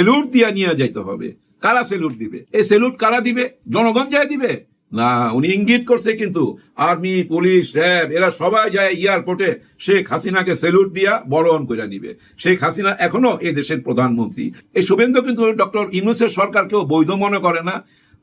Salute দিয়ে নিয়ে যাইতে হবে। কারা সেলুট দিবে? এই সেলুট কারা দিবে? জনগণ যায় দিবে না। উনি ইঙ্গিত করছে কিন্তু আর্মি, পুলিশ, র্যাব এরা সবাই যায় এয়ারপোর্টে শেখ হাসিনাকে সেলুট দিয়া বরণ করে নিবে। শেখ হাসিনা এখনো এ দেশের প্রধানমন্ত্রী। এই শুভেন্দু কিন্তু ডক্টর ইউনূসের সরকারকেও বৈধ মনে করে না।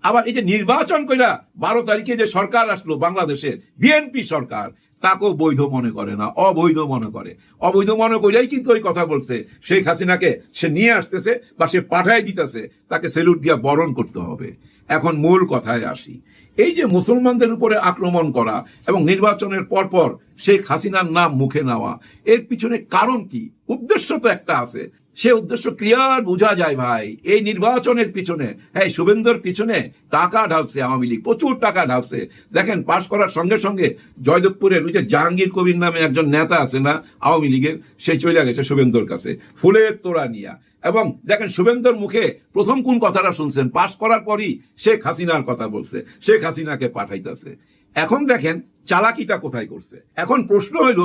আবার এই যে নির্বাচন কইরা 12 তারিখে যে সরকার আসলো বাংলাদেশের বিএনপি সরকার, তাকেও বৈধ মনে করে না, অবৈধ মনে করে। অবৈধ মনে করেই কিন্তু ওই কথা বলছে শেখ হাসিনাকে সে নিয়ে আসতেছে বা সে পাঠায় দিতেছে, তাকে সেলুট দিয়া বরণ করতে হবে। এখন মূল কথায় আসি। এই যে মুসলমানদের উপরে আক্রমণ করা এবং নির্বাচনের পরপর শেখ হাসিনার নাম মুখে নেওয়া, এর পিছনে কারণ কি? উদ্দেশ্য তো একটা আছে। সে উদ্দেশ্য ক্লিয়ার বোঝা যায় ভাই। এই নির্বাচনের পিছনে, হ্যাঁ, শুভেন্দুর পিছনে টাকা ঢালছে আওয়ামী লীগ, প্রচুর টাকা ঢালছে। দেখেন, পাশ করার সঙ্গে সঙ্গে জয়দেবপুরের ওই যে জাহাঙ্গীর কবির নামে একজন নেতা আছে না আওয়ামী লীগের, সে চলে গেছে শুভেন্দুর কাছে ফুলের তোড়া নিয়া। এবং দেখেন শুভেন্দুর মুখে প্রথম কোন কথাটা শুনছেন? পাশ করার পরই শেখ হাসিনার কথা বলছে, শেখ হাসিনাকে পাঠাইতেছে। এখন দেখেন চালাকিটা কোথায় করছে। এখন প্রশ্ন হইল,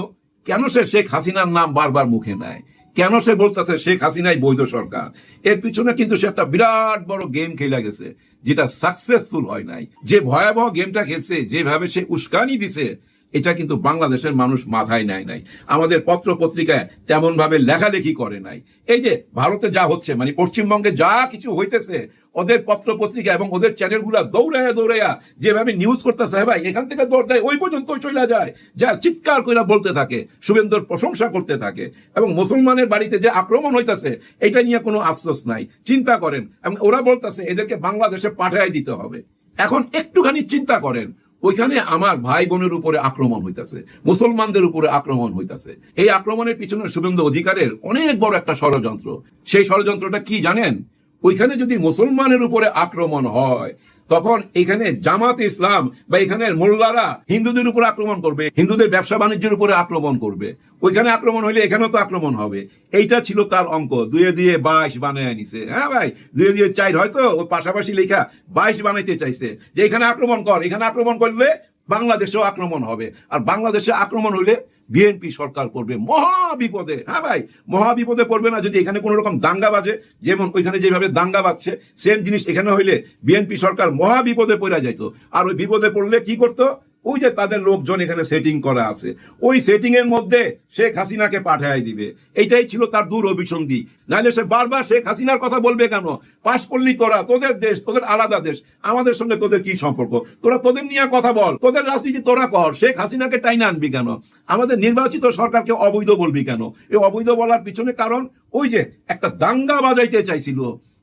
কেন সে শেখ হাসিনার নাম বারবার মুখে নেয়? কেন সে বলতেছে শেখ হাসিনাই বৈধ সরকার? এর পিছনে কিন্তু সে একটা বিরাট বড় গেম খেলে গেছে, যেটা সাকসেসফুল হয় নাই। যে ভয়াবহ গেমটা খেলছে, যেভাবে সে উস্কানি দিছে, এটা কিন্তু বাংলাদেশের মানুষ মাথায় নেয় নাই। আমাদের পত্র পত্রিকায় তেমন ভাবে লেখালেখি করে নাই। এই যে ভারতে যা হচ্ছে, মানে পশ্চিমবঙ্গে যা কিছু হইতেছে, ওদের পত্র পত্রিকা এবং ওদের চ্যানেলগুলা দৌড়াইয়া দৌড়াইয়া যেভাবে নিউজ করতেছে, ভাই এখান থেকে দৌড় দেয় ওই পর্যন্ত চলে যায়, যা চিৎকার করে বলতে থাকে, শুভেন্দুর প্রশংসা করতে থাকে। এবং মুসলমানের বাড়িতে যে আক্রমণ হইতেছে, এটা নিয়ে কোনো আফসোস নাই। চিন্তা করেন, এবং ওরা বলতেছে এদেরকে বাংলাদেশে পাঠিয়ে দিতে হবে। এখন একটুখানি চিন্তা করেন, ওইখানে আমার ভাই বোনের উপরে আক্রমণ হইতেছে, মুসলমানদের উপরে আক্রমণ হইতেছে। এই আক্রমণের পিছনে শুভেন্দু অধিকারের অনেক বড় একটা ষড়যন্ত্র। সেই ষড়যন্ত্রটা কি জানেন? ওইখানে যদি মুসলমানের উপরে আক্রমণ হয়, তখন এখানে জামাত ইসলাম বা এখানের মোল্লারা হিন্দুদের উপর আক্রমণ করবে, হিন্দুদের ব্যবসা বাণিজ্যের উপরে আক্রমণ করবে। ওইখানে আক্রমণ হইলে এখানেও তো আক্রমণ হবে। এইটা ছিল তার অঙ্ক। 2 দিয়ে 22 বানায় নিছে। হ্যাঁ ভাই, 2 দিয়ে 4 হয়তো ওই পাশাপাশি লেখা 22 বানাইতে চাইছে, যে এখানে আক্রমণ কর, এখানে আক্রমণ করলে বাংলাদেশেও আক্রমণ হবে। আর বাংলাদেশে আক্রমণ হইলে বিএনপি সরকার পড়বে মহা বিপদে। হ্যাঁ ভাই, মহা বিপদে পড়বে না যদি এখানে কোন রকম দাঙ্গা বাজে। যেমন ওইখানে যেভাবে দাঙ্গা বাজছে, সেম জিনিস এখানে হইলে বিএনপি সরকার মহা বিপদে পড়ে যাইতো। আর ওই বিপদে পড়লে কি করতো? ওই যে তাদের লোকজন এখানে সেটিং করা আছে, ওই সেটিং এর মধ্যে শেখ হাসিনাকে পাঠায় দিবে। এইটাই ছিল তার দূর অভিসন্ধি। নাহলে সে বারবার শেখ হাসিনার কথা বলবে কেন? পাশ করলি তোরা, তোদের দেশ, তোদের আলাদা দেশ, আমাদের সঙ্গে তোদের কি সম্পর্ক? তোরা তোদের নিয়ে কথা বল, তোদের রাজনীতি তোরা কর, শেখ হাসিনাকে টাইনা আনবি কেন? আমাদের নির্বাচিত সরকারকে অবৈধ বলবি কেন? এই অবৈধ বলার পিছনে কারণ ওই যে একটা দাঙ্গা বাজাইতে চাইছিল,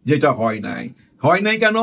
যেটা হয় নাই। হয় নাই কেন?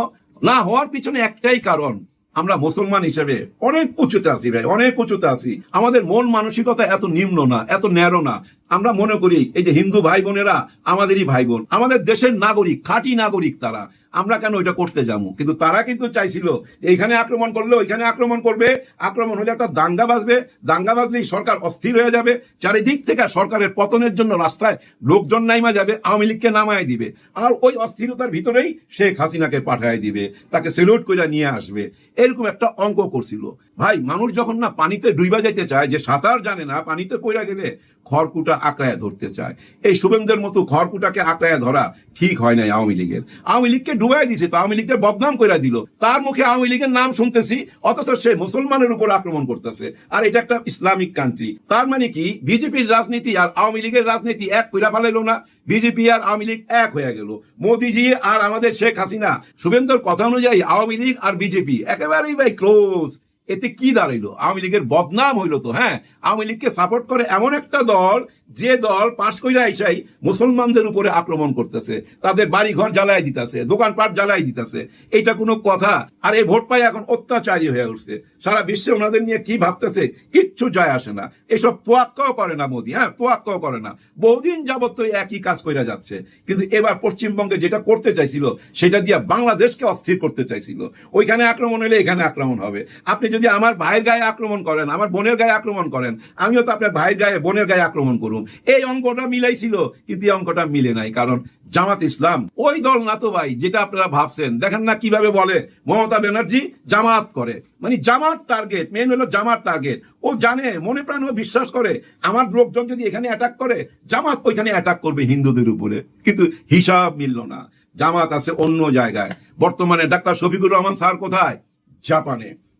না হওয়ার পিছনে একটাই কারণ, আমরা মুসলমান হিসেবে অনেক উঁচুতে আছি ভাই, অনেক উঁচুতে আছি। আমাদের মন মানসিকতা এত নিম্ন না, এত ন্যারো না। আমরা মনে করি এই যে হিন্দু ভাই বোনেরা আমাদেরই ভাই বোন, আমাদের দেশের নাগরিক, খাঁটি নাগরিক তারা, আমরা কেন এটা করতে যাবো? কিন্তু তারা কিন্তু চাইছিল এইখানে আক্রমণ করলে ওইখানে আক্রমণ করবে, আক্রমণ হলে একটা দাঙ্গা বাজবে, দাঙ্গা বাজলেই সরকার অস্থির হয়ে যাবে, চারিদিক থেকে সরকারের পতনের জন্য রাস্তায় লোকজন নাইমা যাবে, আওয়ামী লীগকে নামায় দিবে। আর ওই অস্থিরতার ভিতরেই শেখ হাসিনাকে পাঠায় দিবে, তাকে সেলুট করে নিয়ে আসবে। এরকম একটা অঙ্ক করছিল ভাই। মানুষ যখন না পানিতে ডুইবা যাইতে চায়, যে সাঁতার জানে না, পানিতে পড়া গেলে খড়কুটা আঁকড়ায় ধরতে চায়। এই শুভেন্দুর মতো খড়কুটাকে আঁকড়ায় ধরা ঠিক হয় নাই আওয়ামী লীগের। আওয়ামী লীগকে ডুবাই দিছে, তো আওয়ামী লীগকে বদনাম করে দিল। তার মুখে আওয়ামী লীগের নাম শুনতেছি, অথচ সে মুসলমানের উপর আক্রমণ করতেছে। আর এটা একটা ইসলামিক কান্ট্রি। তার মানে কি বিজেপির রাজনীতি আর আওয়ামী লীগের রাজনীতি এক কইরা ফেলাইলো না? বিজেপি আর আওয়ামী লীগ এক হয়ে গেল। মোদিজি আর আমাদের শেখ হাসিনা, শুভেন্দুর কথা অনুযায়ী আওয়ামী লীগ আর বিজেপি একেবারেই ভাই ক্লোজ। এতে কি দাঁড়াইলো? আওয়ামী লীগের বদনাম হইলো তো। হ্যাঁ, আওয়ামী লীগকে সাপোর্ট করে এমন একটা দল, যে দল পাশ কইরা আইসাই মুসলমানদের উপরে আক্রমণ করতেছে, তাদের বাড়ি ঘর জ্বালাই দিতেছে, দোকানপাট জ্বালাই দিতেছে। এটা কোনো কথা? আর এই ভোট পাই এখন অত্যাচারী হয়ে উঠছে। সারা বিশ্বে ওনাদের নিয়ে কি ভাবতেছে কিচ্ছু যায় আসে না। এসব তোয়াক্কাও করে না মোদি। হ্যাঁ, তোয়াক্কাও করে না। বহুদিন যাবত তো একই কাজ কইরা যাচ্ছে। কিন্তু এবার পশ্চিমবঙ্গে যেটা করতে চাইছিল, সেটা দিয়ে বাংলাদেশকে অস্থির করতে চাইছিল। ওইখানে আক্রমণ হলে এখানে আক্রমণ হবে। আপনি যদি আমার ভাইয়ের গায়ে আক্রমণ করেন, আমার বোনের গায়ে আক্রমণ করেন, আমিও তো আপনার ভাইয়ের গায়ে বোনের গায়ে আক্রমণ করব। করুম, এই অঙ্কটা মিলাইছিল, কিন্তু এই অঙ্কটা মিলে নাই। কারণ জামাত ইসলাম ওই দল না তো ভাই যেটা আপনারা ভাবছেন। দেখেন না কিভাবে বলে মমতা ব্যানার্জি জামাত করে, মানে জামাত টার্গেট, মেন হলো জামাত টার্গেট। ও জানে, মনে প্রাণে বিশ্বাস করে আমার লোকজন যদি এখানে অ্যাটাক করে জামাত ওইখানে অ্যাটাক করবে হিন্দুদের উপরে। কিন্তু হিসাব মিলল না, জামাত আছে অন্য জায়গায়। বর্তমানে ডাক্তার শফিকুর রহমান স্যার কোথায়?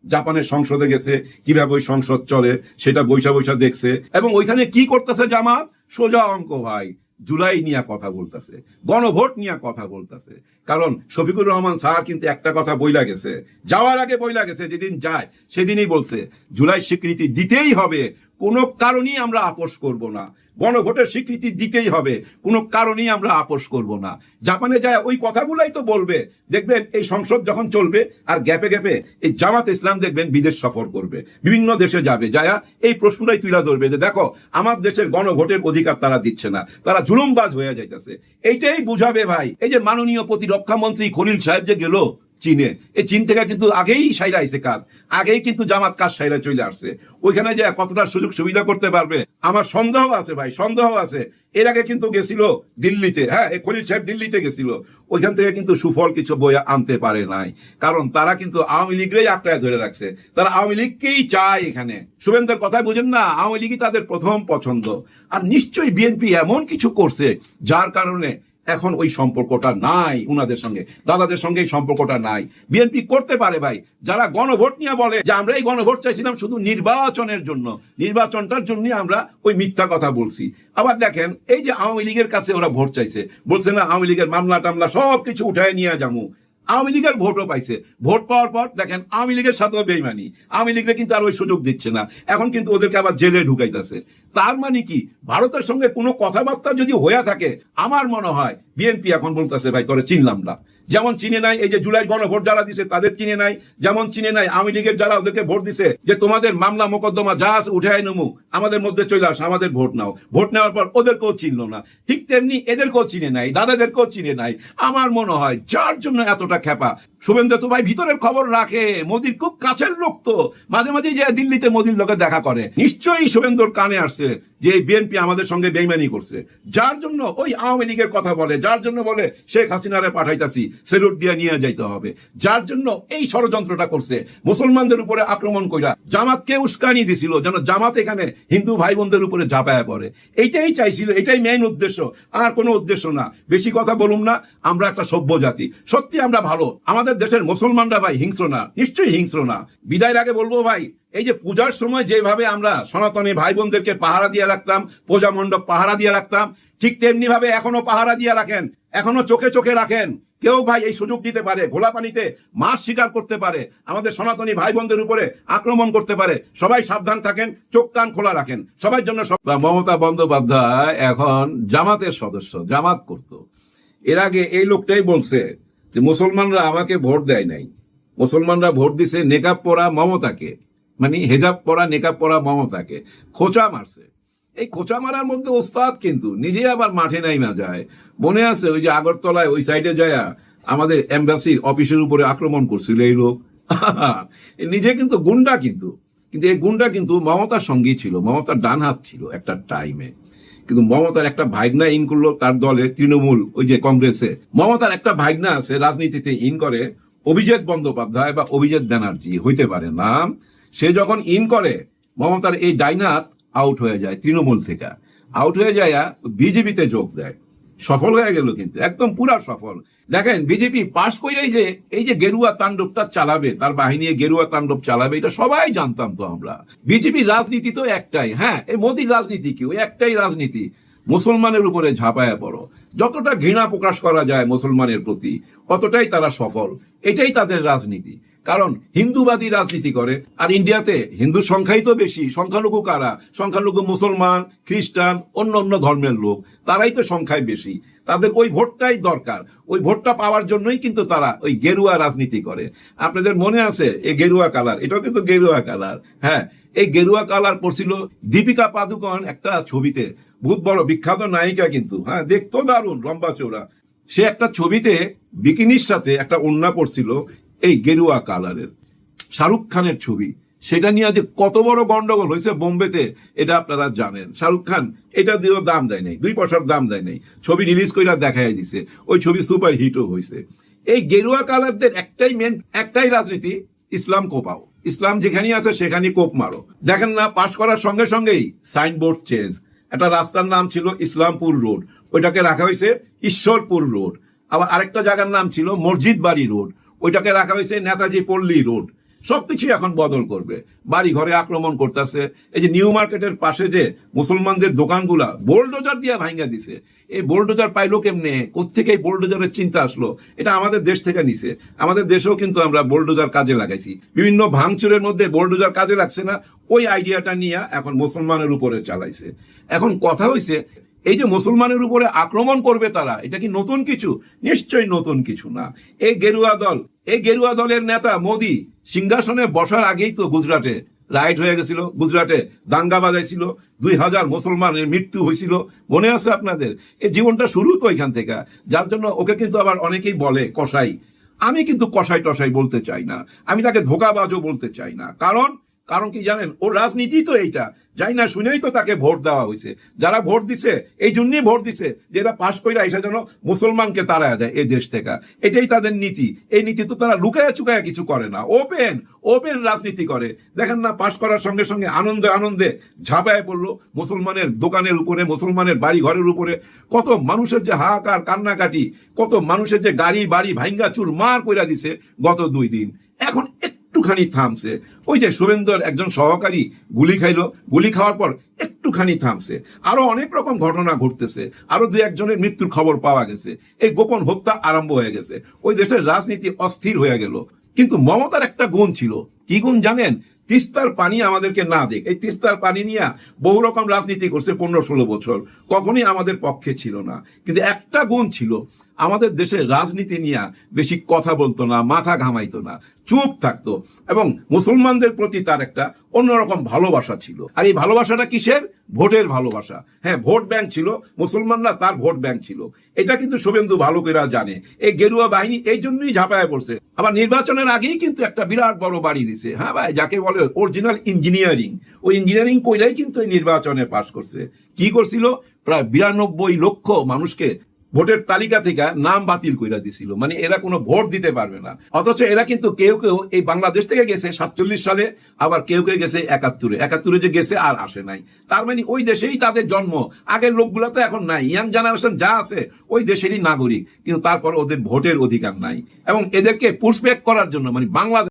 জাপানের সংসদে গেছে, কিভাবে ওই সংসদ চলে সেটা বৈশা বৈশা দেখছে। এবং ওইখানে কি করতেছে জামাত? সোজা অঙ্ক ভাই, জুলাই নিয়ে কথা বলতেছে, গণভোট নিয়ে কথা বলতেছে। কারণ শফিকুর রহমান স্যার কিন্তু একটা কথা বইলা গেছে, যাওয়ার আগে বইলা গেছে, যেদিন যায় সেদিনই বলছে জুলাই স্বীকৃতি দিতেই হবে, কোনো কারণেই আমরা আপোষ করব না। গণভোটের স্বীকৃতি দিতেই হবে, কোনো কারণেই আমরা আপোষ করব না। জাপানে যায় ওই কথাগুলাই তো বলবে। দেখবেন এই সংসদ যখন চলবে আর গ্যাপে গ্যাপে এই জামাত ইসলাম দেখবেন বিদেশ সফর করবে, বিভিন্ন দেশে যাবে, যায়া এই প্রশ্নটাই তুলে ধরবে যে দেখো আমার দেশের গণভোটের অধিকার তারা দিচ্ছে না, তারা জুলুমবাজ হয়ে যাইতেছে। এইটাই বুঝাবে ভাই। এই যে মাননীয় প্রতিরক্ষা মন্ত্রী খলিল সাহেব যে গেল চীনে, এই চীন থেকে কিন্তু আগেই সাইরা আইছে কাজ, আগেই কিন্তু জামাত কাজ সাইরা চলে আসছে। ওইখানে যে কতটা সুযোগ সুবিধা করতে পারবে আমার সন্দেহ আছে ভাই, সন্দেহ আছে। এর আগে কিন্তু গেছিল দিল্লিতে, হ্যাঁ এই খলিল সাহেব দিল্লিতে গেছিল, ওইখান থেকে কিন্তু সুফল কিছু বয়ে আনতে পারে নাই। কারণ তারা কিন্তু আওয়ামী লীগরাই আঁকড়ায় ধরে রাখছে, তারা আওয়ামী লীগকেই চায়। এখানে শুভেন্দ্রের কথাই বুঝেন না, আওয়ামী লীগই তাদের প্রথম পছন্দ। আর নিশ্চয়ই বিএনপি এমন কিছু করছে যার কারণে এখন ওই সম্পর্কটা নাই উনাদের সঙ্গে, দাদাদের সঙ্গে এই সম্পর্কটা নাই। বিএনপি করতে পারে ভাই, যারা গণভোট নিয়ে বলে যে আমরা এই গণভোট চাইছিলাম শুধু নির্বাচনের জন্য, নির্বাচনটার জন্য আমরা ওই মিথ্যা কথা বলছি। আবার দেখেন এই যে আওয়ামী লীগের কাছে ওরা ভোট চাইছে, বলছে না আওয়ামী লীগের মামলা টামলা সব কিছু উঠায় নিয়ে যাবো। আওয়ামী লীগের ভোটও পাইছে, ভোট পাওয়ার পর দেখেন আওয়ামী লীগের সাথেও বেইমানি, আওয়ামী লীগকে কিন্তু আর ওই সুযোগ দিচ্ছে না, এখন কিন্তু ওদেরকে আবার জেলে ঢুকাইতেছে। তার মানে কি ভারতের সঙ্গে কোনো কথাবার্তা যদি হয়ে থাকে, আমার মনে হয় বিএনপি এখন বলতেছে ভাই তোরে চিনলাম না। যেমন চিনে নাই এই যে জুলাই গণভোট যারা দিছে তাদের চিনে নাই, যেমন চিনে নাই আওয়ামী লীগের যারা ওদেরকে ভোট দিছে যে তোমাদের মামলা মোকদ্দমা যা আছে উঠাই নমু, আমাদের মধ্যে চলে আস, আমাদের ভোট নাও। ভোট নেওয়ার পর ওদেরকেও চিনল না, ঠিক তেমনি এদেরকেও চিনে নাই, দাদাদেরকেও চিনে নাই। আমার মনে হয় যার জন্য এতটা খেপা। শুভেন্দু তো ভাই ভিতরের খবর রাখে, মোদির খুব কাছের লোক, তো মাঝে মাঝে যে দিল্লিতে মোদির লোকে দেখা করে। নিশ্চয়ই শুভেন্দুর কানে আসছে যে বিএনপি আমাদের সঙ্গে বেইমানি করছে, যার জন্য ওই আওয়ামী লীগের কথা বলে, যার জন্য বলে শেখ হাসিনারে পাঠাইতাছি, সেলুট দিয়ে নিয়ে যাইতে হবে, যার জন্য এই ষড়যন্ত্রটা করছে মুসলমানদের উপরে আক্রমণ কইরা জামাতকে উস্কানি দিছিল যেন জামাত এখানে হিন্দু ভাই বোনদের উপরে ঝাঁপায়া পড়ে। এইটাই চাইছিল, এটাই মেইন উদ্দেশ্য, আর কোনো উদ্দেশ্য না। বেশি কথা বলুন না, আমরা একটা সভ্য জাতি, সত্যি আমরা ভালো। আমাদের দেশের মুসলমানরা ভাই হিংস্র না, নিশ্চয়ই হিংস্র না। বিদায়ের আগে বলবো ভাই, এই যে পূজার সময় যেভাবে আমরা সনাতনী ভাই বোনদেরকে পাহারা দিয়ে রাখতাম, পূজা মণ্ডপ পাহারা দিয়ে রাখতাম, ঠিক তেমনি ভাবে এখনো পাহারা দিয়ে রাখেন, এখনো চোখে চোখে রাখেন। কেউ ভাই এই সুযোগ নিতে পারে, ঘোলা পানিতে মাছ শিকার করতে পারে, আমাদের সনাতনী ভাই বোনদের উপরে আক্রমণ করতে পারে। সবাই সাবধান থাকেন, চোখ কান খোলা রাখেন, সবার জন্য। মমতা বন্দ্যোপাধ্যায় এখন জামাতের সদস্য, জামাত করত। এর আগে এই লোকটাই বলছে যে মুসলমানরা আমাকে ভোট দেয় নাই, মুসলমানরা ভোট দিছে নেকাব পরা মমতাকে, মানে হেজাব পরা নেকাব পরা মমতাকে। খোঁচা মারছে। এই খোঁচা মারার মধ্যে ওস্তাদ কিন্তু নিজে আবার মাঠে নাইমা যায়। মনে আছে ওই যে আগরতলায় ওই সাইডে যায় আমাদের এমবাসির অফিসের উপরে আক্রমণ করছিল এই লোক। নিজে কিন্তু গুন্ডা, কিন্তু এই গুন্ডা কিন্তু মমতার সঙ্গেই ছিল, মমতার ডান হাত ছিল একটা টাইমে। কিন্তু মমতার একটা ভাইগনা ইন করলো তার দলে, তৃণমূল ওই যে কংগ্রেসে। মমতার একটা ভাইগনা আছে রাজনীতিতে ইন করে, অভিজিৎ বন্দ্যোপাধ্যায় বা অভিজিৎ ব্যানার্জি হইতে পারে নাম। সে যখন ইন করে মমতার এই ডাইনার আউট হয়ে যায়, তৃণমূল থেকে আউট হয়ে যায়, বিজেপিতে যোগ দেয়। সফল হয়ে গেল, কিন্তু একদম পুরা সফল। দেখেন বিজেপি পাশ করেই যে এই যে গেরুয়া তাণ্ডবটা চালাবে, তার বাহিনী গেরুয়া তাণ্ডব চালাবে, এটা সবাই জানতাম তো আমরা। বিজেপির রাজনীতি তো একটাই, হ্যাঁ এই মোদির রাজনীতি কি, ওই একটাই রাজনীতি, মুসলমানের উপরে ঝাঁপায়া পড়ো। যতটা ঘৃণা প্রকাশ করা যায় মুসলমানের প্রতি অতটাই তারা সফল, এটাই তাদের রাজনীতি। কারণ হিন্দুবাদী রাজনীতি করে, আর ইন্ডিয়াতে হিন্দু সংখ্যাই তো বেশি। সংখ্যালঘু কারা? সংখ্যালঘু মুসলমান, খ্রিস্টান, অন্য অন্য ধর্মের লোক, তারাই তো সংখ্যায় বেশি। তাদের ওই ভোটটাই দরকার, ওই ভোটটা পাওয়ার জন্যই কিন্তু তারা ওই গেরুয়া রাজনীতি করে। আপনাদের মনে আছে এই গেরুয়া কালার, এটাও কিন্তু গেরুয়া কালার। হ্যাঁ এই গেরুয়া কালার পড়ছিল দীপিকা পাদুকোন একটা ছবিতে, বহুত বড় বিখ্যাত নায়িকা কিন্তু, হ্যাঁ দেখতো দারুণ, লম্বা চৌড়া। সে একটা ছবিতে বিকিনির সাথে একটা ওড়না পরছিল এই গেরুয়া কালারের, শাহরুখ খানের ছবি। সেটা নিয়ে যে কত বড় গন্ডগোল হয়েছে বোম্বেতে, এটা আপনারা জানেন। শাহরুখ খান এটা দিয়েও দাম দেয় নাই, 2 পয়সার দাম দেয় নাই, ছবি রিলিজ করে দেখাই দিছে, ওই ছবি সুপার হিটও হয়েছে। এই গেরুয়া কালারদের একটাই রাজনীতি, ইসলাম কোপাও, ইসলাম যেখানেই আছে সেখানেই কোপ মারো। দেখেন না, পাশ করার সঙ্গে সঙ্গেই সাইনবোর্ড চেঞ্জ। একটা রাস্তার নাম ছিল ইসলামপুর রোড, ওইটাকে রাখা হয়েছে ঈশ্বরপুর রোড। আবার আরেকটা জায়গার নাম ছিল মসজিদ বাড়ি রোড, ওইটাকে রাখা হয়েছে নেতাজি পল্লী রোড। সবকিছু এখন বদল করবে, বাড়ি ঘরে আক্রমণ করতেছে। এই যে নিউ মার্কেটের পাশে যে মুসলমানদের দোকানগুলা বোলডোজার দিয়ে ভাঙ্গা দিছে, এই বোলডোজার পাইলো কেমনে, কোত্থেকে এই বোলডোজারের চিন্তা আসলো? এটা আমাদের দেশ থেকে নিছে। আমাদের দেশেও কিন্তু আমরা বোলডোজার কাজে লাগাইছি, বিভিন্ন ভাঙচুরের মধ্যে বোলডোজার কাজে লাগছে না, ওই আইডিয়াটা নিয়ে এখন মুসলমানের উপরে চালাইছে। এখন কথা হইছে, এই যে মুসলমানের উপরে আক্রমণ করবে তারা, এটা কি নতুন কিছু? নিশ্চয়ই নতুন কিছু না। এই গেরুয়া দলের নেতা মোদি সিংহাসনে বসার আগেই তো গুজরাটে রাইট হয়ে গেছিল, গুজরাটে দাঙ্গা বাজাইছিল, 2000 মুসলমানের মৃত্যু হয়েছিল, মনে আছে আপনাদের? এই জীবনটা শুরু তো এখান থেকে, যার জন্য ওকে কিন্তু আবার অনেকেই বলে কসাই। আমি কিন্তু কসাই টসাই বলতে চাই না, আমি তাকে ধোঁকাবাজও বলতে চাই না। কারণ কি জানেন, ওর রাজনীতি তো এইটা, যাই না শুনেই তো তাকে ভোট দেওয়া হয়েছে। যারা ভোট দিছে এই জন্যই ভোট দিছে যে এরা পাশ কইরা এসে যেন মুসলমানকে তাড়ায় দেয় এই দেশ থেকে, এটাই তাদের নীতি। এই নীতি তো তারা লুকায়া চুকায়া কিছু করে না, ওপেন রাজনীতি করে। দেখেন না, পাশ করার সঙ্গে সঙ্গে আনন্দে ঝাঁপায় পড়লো মুসলমানের দোকানের উপরে, মুসলমানের বাড়ি ঘরের উপরে। কত মানুষের যে হাহাকার কান্নাকাটি, কত মানুষের যে গাড়ি বাড়ি ভাঙ্গা চুর মার কইরা দিছে গত 2 দিন। এখন একটুখানি থামছে, ওই যে শুভেন্দুর একজন সহকারী গুলি খাইলো, গুলি খাওয়ার পর একটুখানি থামছে। আরো অনেক রকম ঘটনা ঘটতেছে, আরো 2-1 মৃত্যুর খবর পাওয়া গেছে, এই গোপন হত্যা আরম্ভ হয়ে গেছে, ওই দেশের রাজনীতি অস্থির হয়ে গেল। কিন্তু মমতার একটা গুণ ছিল, কি গুণ জানেন? তিস্তার পানি আমাদেরকে না দেখ, এই তিস্তার পানি নিয়ে বহু রকম রাজনীতি করছে 15-16 বছর, কখনই আমাদের পক্ষে ছিল না। কিন্তু একটা গুণ ছিল, আমাদের দেশের রাজনীতি নিয়ে বেশি কথা বলতো না, মাথা ঘামাইতো না, চুপ থাকতো। এবং মুসলমানদের প্রতি তার একটা অন্যরকম ভালোবাসা ছিল। আর এই ভালোবাসাটা কিসের? ভোটের ভালোবাসা। হ্যাঁ, ভোট ব্যাংক ছিল, মুসলমানরা তার ভোট ব্যাংক ছিল, এটা কিন্তু শুভেন্দু ভালো করে জানে। এই গেরুয়া বাহিনী এই জন্যই ঝাঁপায় পড়ছে। আবার নির্বাচনের আগেই কিন্তু একটা বিরাট বড় বাড়ি দিছে। হ্যাঁ ভাই, যাকে বলে অরিজিনাল ইঞ্জিনিয়ারিং, ওই ইঞ্জিনিয়ারিং কইরাই কিন্তু এই নির্বাচনে পাশ করছে। কি করছিল? প্রায় 92 লক্ষ মানুষকে ভোটের তালিকা থেকে নাম বাতিল কইরা দিছিল, মানে এরা কোনো ভোট দিতে পারবে না। অথচ এরা কিন্তু কেউ এই বাংলাদেশ থেকে গেছে 47 সালে, আবার কেউ গেছে 71 যে গেছে আর আসে নাই। তার মানে ওই দেশেই তাদের জন্ম, আগের লোকগুলো তো এখন নাই, ইয়াং জেনারেশন যা আছে ওই দেশেরই নাগরিক, কিন্তু তারপর ওদের ভোটের অধিকার নাই। এবং এদেরকে পুশব্যাক করার জন্য, মানে বাংলাদেশ